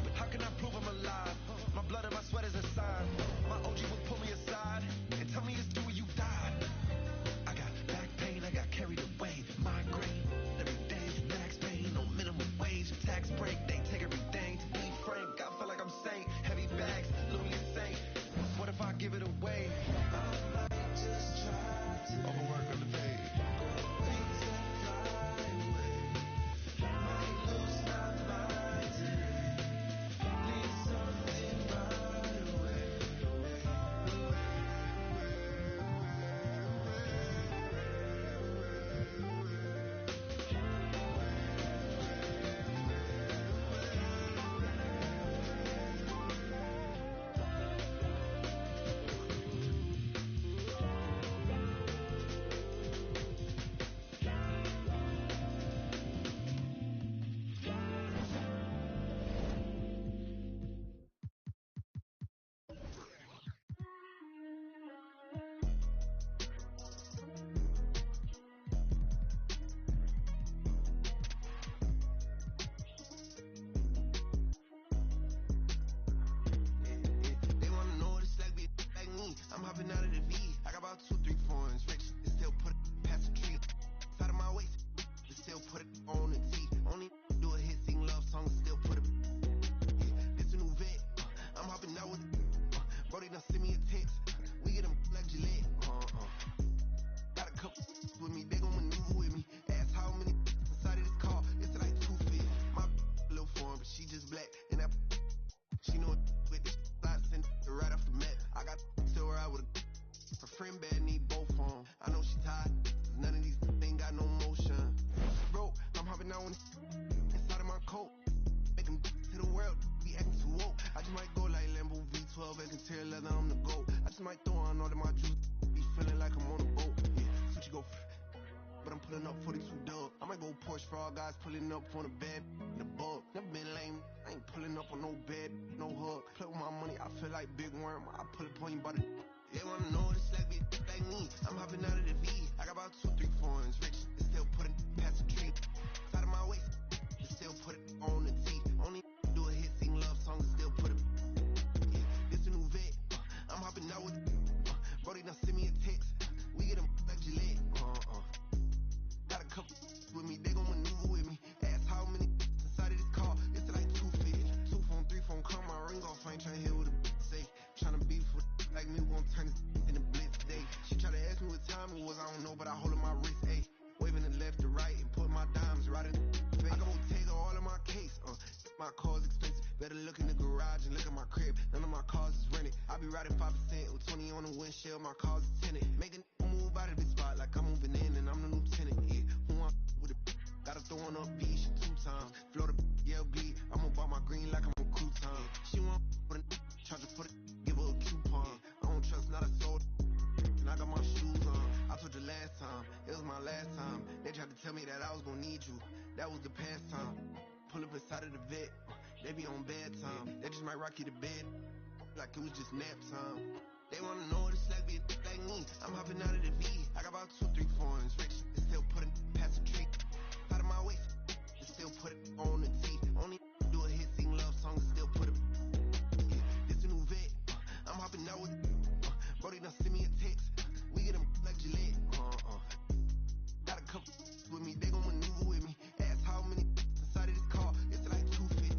But how can I prove I'm alive? My blood and my sweat is a sign. My OG would pull me aside and tell me it's due when you die. I got back pain, I got carried away. Migraine, every day, max pain, no minimum wage. Tax break, they take everything. To be frank, I feel like I'm sane. Heavy bags, little insane. What if I give it away? I might just try to overwork underpaid. Things that fly away. Might lose my mind today. Need something right away. They wanna know what it's like be like me. I'm hopping out of the V. I got about 2-3 foreigns. Rich, they still put it past the tree. Side of my waist, they still put it on the T. Only do a hit, sing love songs, still put it. This a new vet. I'm hopping out with Brody done send me a text. We get them like Gillette. Got a couple with me, they gon' maneuver with me. Ask how many inside of this car, it's like 250. My little foreign, but she just black. And that she know it with this slide, send it right off the map. I got still ride with her friend bad, need both of them. I know she tired, cause none of these ain't got no motion. Bro, I'm hopping out inside of my coat. Make them to the world, be acting too woke. I just might go like Lambo V12, and interior leather, I'm the GOAT. I just might throw on all of my juice, be feeling like I'm on a boat. Yeah, switch go, but I'm pulling up 42 dub. I might go Porsche for all guys pulling up on the bed in the bug. Never been lame, I ain't pulling up on no bed, no hug. Play with my money, I feel like Big Worm. I pull up on you by the. They wanna know what it's like be like me. I'm hopping out of the V. I got about 2-3 foreigns. Rich, they still put it past the tree. Side of my waist, they still put it on the T. Only do a hit, sing love songs, still put it. Yeah, this a new vet. I'm hopping out with Brody done send me a text. We get them like Gillette. Got a couple with me, they gon' maneuver with me. Ask how many inside of this car, it's like 250. 2 phone, 3 phone, call my ring off. I ain't tryna hear what a say. Tryna beef with like me, we gon' turn this in the blitz day. She try to ask me what time it was, I don't know, but I hold on my wrist, ayy. Waving the left to right and put my dimes right in the face. I got Bottega all in my case, my car's expensive. Better look in the garage and look at my crib. None of my cars is rented. I be riding 5% with 20 on the windshield, my car's is tinted. Make a move out of this spot like I'm moving in and I'm the new tenant. Yeah, who I'm with a gotta throw on up V, she 2 times. Florida LB, I'm about my green like I'm on crouton. She want with a charger for the give her a coupon. I don't trust not a soul. And I got my shoes on. I told you last time, it was my last time. They tried to tell me that I was gonna need you. That was the past time. Pull up inside of the vet, they be on bedtime. They just might rock you to bed, like it was just nap time. They wanna know what it's like be like me. I'm hopping out of the V. I got about 2-3 foreigns. Rich, they still put it past the tree. Out of my waist, they still put it on the T. Only do a hit, sing love songs, still put it. Yeah, this a new vet. I'm hopping out with Brody done send me a text. We get them like Gillette. Got a couple with me, they gon' maneuver with me. Ask how many inside of this car, it's like 250.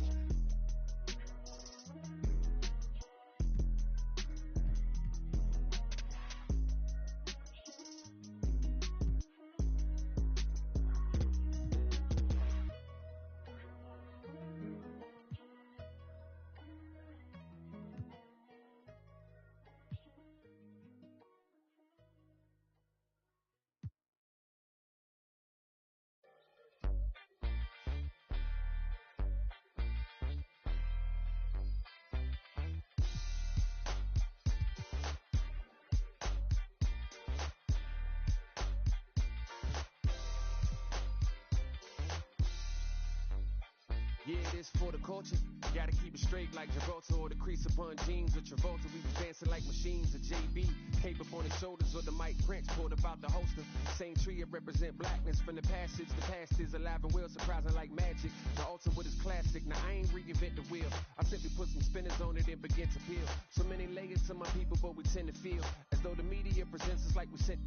Yeah, it is for the culture. Gotta keep it straight like Gibraltar or the crease upon jeans or Travolta. We was dancing like machines or JB. Cape up on his shoulders or the Mike Prince pulled about the holster. Same tree, it represent blackness from the passage. The past is alive and well, surprising like magic. The altar with his classic. Now I ain't reinvent the wheel. I simply put some spinners on it and begin to peel. So many layers to my people, but we tend to feel as though the media presents us like we sent.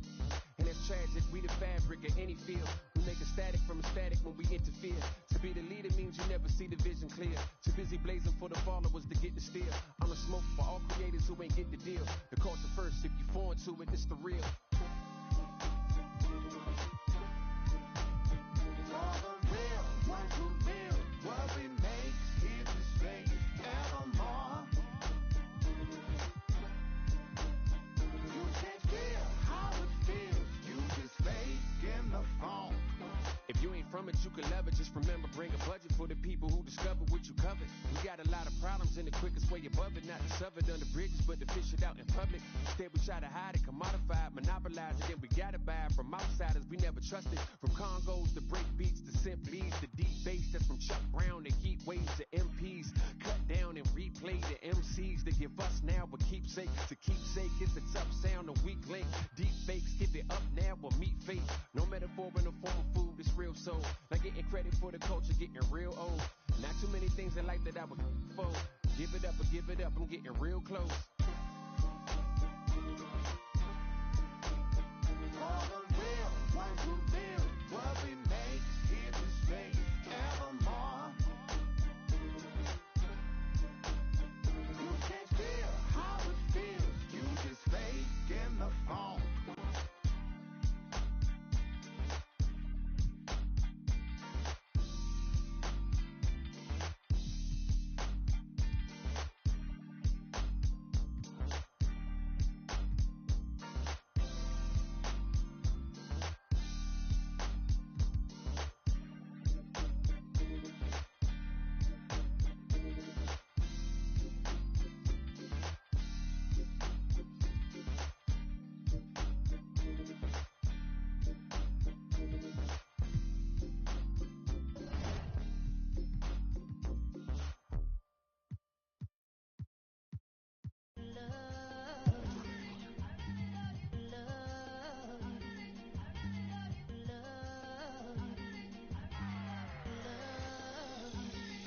And that's tragic. We the fabric of any field. We make a static from a static when we interfere. To be the leader means you never see the vision clear. Too busy blazing for the followers to get the steal. I'm a smoke for all creators who ain't get the deal. The culture first, if you foreign to it, it's the real. For the real ones who build what we make here to stay evermore. You can't feel how it feels. You just fake in the phone. If you ain't from it, you can love it. Just remember, bring a budget for the people who discover what you covered. We got a lot of problems, and the quickest way above it, not to shove it under bridges, but to fish it out in public. Instead, we try to hide it, commodify it, monopolize it, then we gotta buy it from outsiders we never trusted. From Congos to break beats to simp beats to deep bass, that's from Chuck Brown to heat waves to MPs. Cut down and replay the MCs that give us now, but keepsake to keepsake. It's a tough sound, a weak link. Deep fakes, give it up now or meet fate. No metaphor in the form of food, it's real soul. Like getting credit for the culture, getting real old. Not too many things in life that I would for. Give it up or give it up, I'm getting real close. For the real ones who build what we make here to stay evermore. You can't feel how it feels. You just fake in the phone.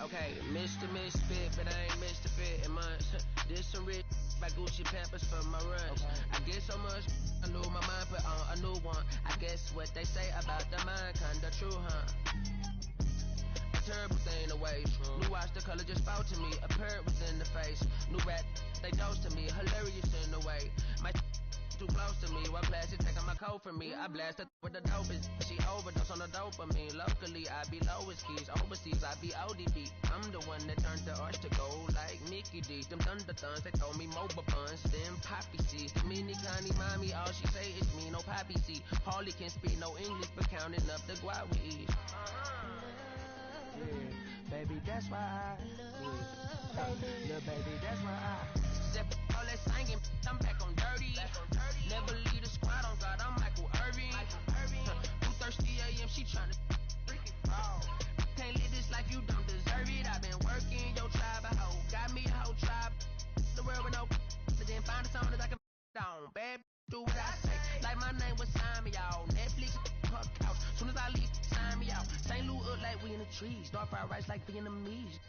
Okay, Mr. Misfit, but I ain't Mr. Fit in months. This some rich by Gucci Pampers for my runs. I get so much, I lose my mind, put on a new one. I guess what they say about the mind, kinda true, huh? A terrible thing to waste. New watch, the color just spoke to me. A parrot was in the face. New rat, they dose to me. Hilarious in the way. My too close to me. What plastic taking my coat from me? I blast her with the dopest. She overdose on the dopamine. Locally, I be lowest keys. Overseas, I be ODB. I'm the one that turned the arch to gold like Mickey D. Them thunder thuns, they told me mobile buns. Them poppy seeds. The mini Connie mommy, all she say is me, no poppy seed. Hardly can speak no English, but counting up the guap with ease. Yeah, baby, that's why I little baby, that's why I step all that singing, I'm back on dirty. Never leave the squad on God, I'm Michael Irving. 2:30 a.m. she tryna freaking fall. Can't live this life, you don't deserve it. I've been working, your tribe a hoe. Got me a whole tribe. The world with no but then find a song that I can down. Bad do what I say. Like my name was Simon, y'all. Netflix, her couch. Soon as I leave, sign me out. St. Louis up like we in the trees. Dark fried rice like Vietnamese.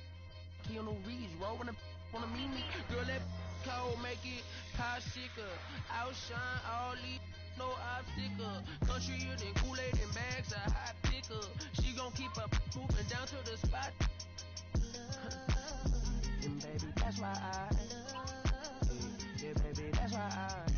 Keanu Reeves, rolling the wanna meet me. Girl, that cold make it hot sicker. Outshine all these, no obstacle. Country and Kool-Aid and bags, a hot picker. She gon' keep up moving down to the spot. And baby, that's why I yeah, baby, that's why I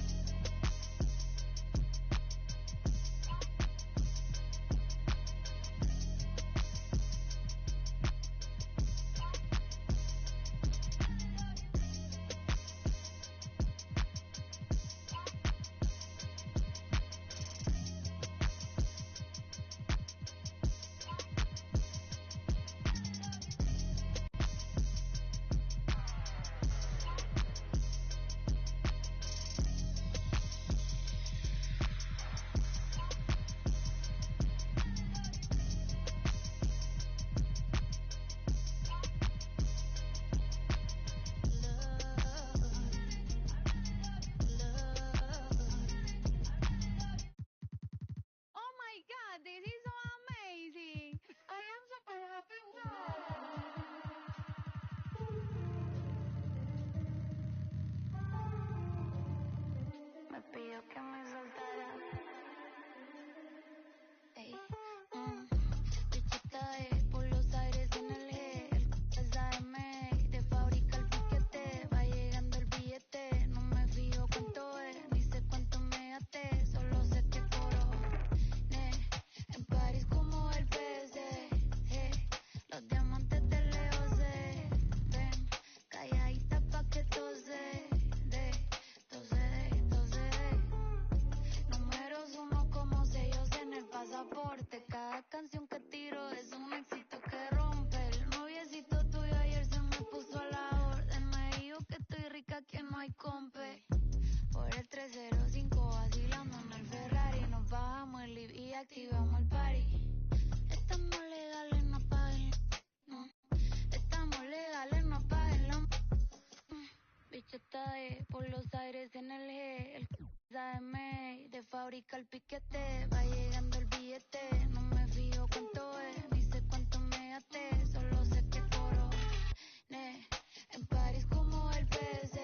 piquete, por los aires en el G, el AME, de fábrica el piquete, va llegando el billete, no me fijo cuánto es, ni sé cuánto me gasté, solo sé que coroné, en París como el PSG,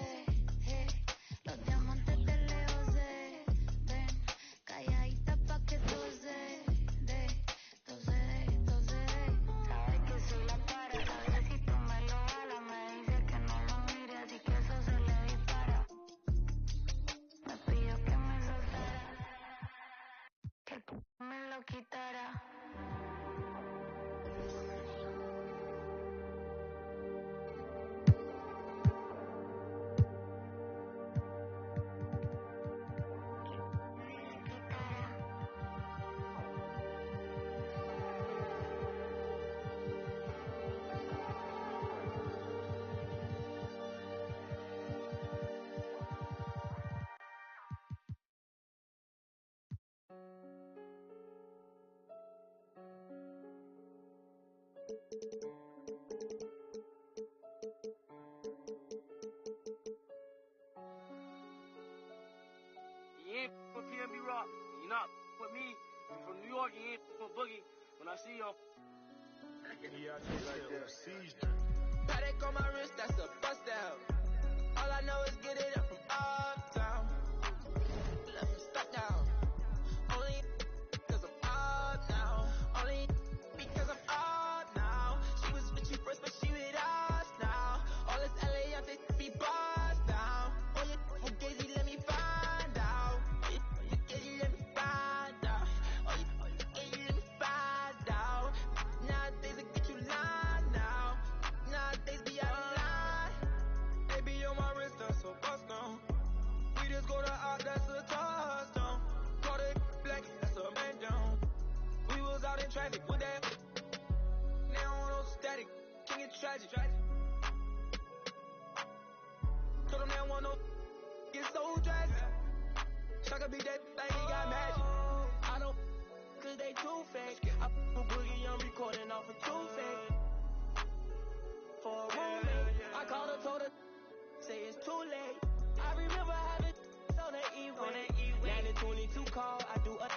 los diamantes de lejos se ven, calladita pa' que tose, sabes que soy la para, sabes si tú me lo jalas, me dice que no lo mire, así que eso se le dispara, me pidió que me soltara, que me lo quitara. You ain't with PNB Rock, you're not with me. You from New York, you ain't with Boogie. When I see you, Paddock on my wrist, that's a bust down. All I know is get it up from uptown. Left him stuck down. Only because I'm up now. Only because I'm up now. She was with you first, but she with us now. All this LA, I think be bust down. Oh, you fugazi, let me find out. Oh, you fugazi, let me find out. Oh, you fugazi, let me find out. Nowadays, I get you lying now. Nowadays, be out of line. They be on my wrist, that's a bust down. We just go to out, that's a touchdown. Call it black, that's a man down. We was out in traffic with that. Now on no static, king it tragic. Told them they want no get so drastic. Shaka be that thing, he got magic. I don't cause they too fake. I put Boogie on recording off of too fake. For a roommate, I called her, told her, say it's too late. I remember having on that E-way. 922 call, I do a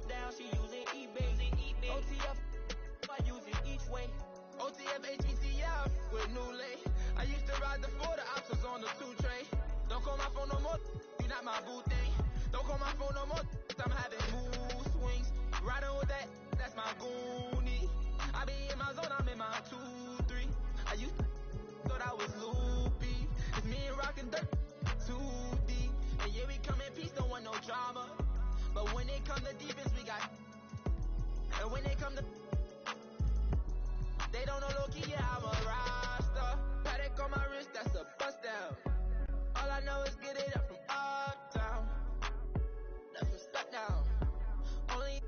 down, she using eBay. OTF, I use it each way. OTF, HBCF with new lay. I used to ride the 4, the ops was on the 2 tray. Don't call my phone no more, you not my boo thing. Don't call my phone no more, I'm having mood swings. Riding with that, that's my goonie. I be in my zone, I'm in my 2-3. I used to thought I was loopy. It's me and rockin' dirt, 2D. And yeah, we come in peace, don't want no drama. But when it come to defense, we got. And when they come to, they don't know low-key, yeah, I'm a roster. Paddock on my wrist, that's a bust down. All I know is get it up from uptown. Left him stuck down. Only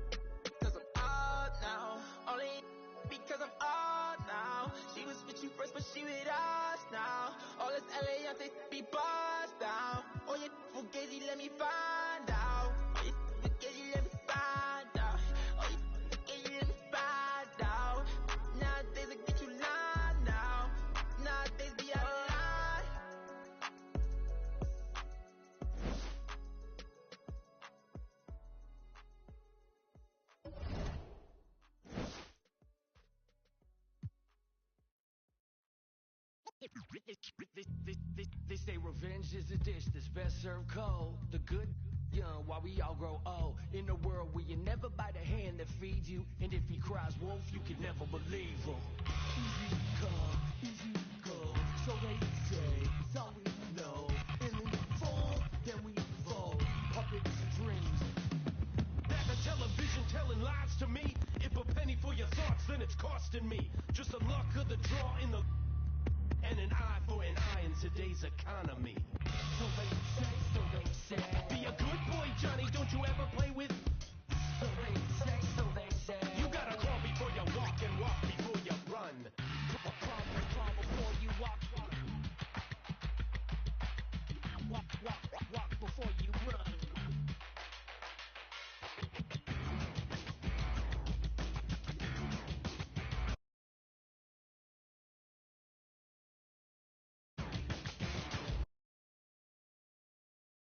because I'm up now. Only because I'm up now. She was with you first, but she with us now. All this LA, I think be bust down. Oh, you fugazi, let me find out. Oh, you fugazi, let me find out. Oh, you fugazi, let me find out. Nowadays, I get you lying now. Nowadays, be out of line. They say revenge is a dish that's best served cold. The good young while we all grow old. In a world where you never bite a hand that feeds you. And if he cries wolf, you can never believe him. Easy come,